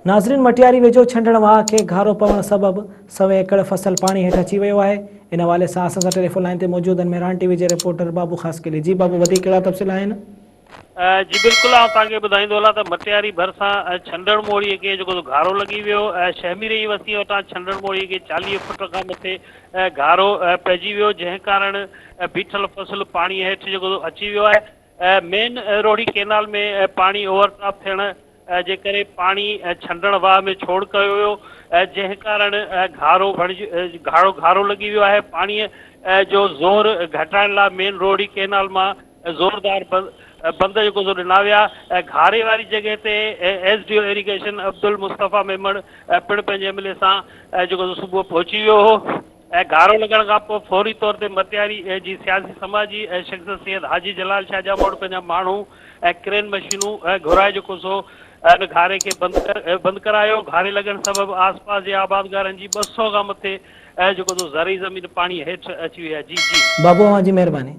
नाज़रीन, मटियारी वेझो छंडण वाह खे घारो पवण सबबि 100 एकड़ फसल पाणी हेठ अची वियो आहे। इन हवाले सां असां सां टेलीफोन लाइन ते मौजूद आहिनि मेहरान टीवी जे रिपोर्टर बाबू ख़ासकेली। जी बाबू, वधीक कहिड़ा तफ़सील आहिनि? जी बिल्कुल, तव्हांखे ॿुधाईंदो हलां त मटियारी भरिसां छंडण मोड़ीअ खे जेको घारो लॻी वियो। शहमी रही वसी वटां छंडण मोड़ीअ खे 40 फुट खां मथे घारो पइजी वियो, जंहिं कारण बीठल फसल पाणी हेठि जेको अची वियो आहे। मेन रोड़ी केनाल में पाणी ओवरटॉप थियण जे करे पाणी छंडण वाह में छोड़ कयो वियो, जंहिं कारण घारो लॻी वियो आहे। पाणीअ जो ज़ोर घटाइण लाइ मेन रोड़ी केनाल मां ज़ोरदार बंद जेको ॾिना विया। घारे वारी जॻह ते SDO इरीगेशन अब्दुल मुस्तफ़ा मेमण पिणु पंहिंजे एमएलए सां जेको सुबुह पहुची वियो हो। घारो लॻण खां पोइ फौरी तौर ते मटियारी जी सियासी समाजी शख़्स सैयद हाजी जलाल शाह जा वटि पंहिंजा माण्हू क्रेन मशीनूं घुराए जेको सो घारे खे बंदि करायो। घारे लॻण सबबि आसपास जे आबादगारनि जी 200 खां मथे जेको सो ज़रई ज़मीन पाणी हेठि अची वई आहे। जी जी बाबू, अवां जी महिरबानी।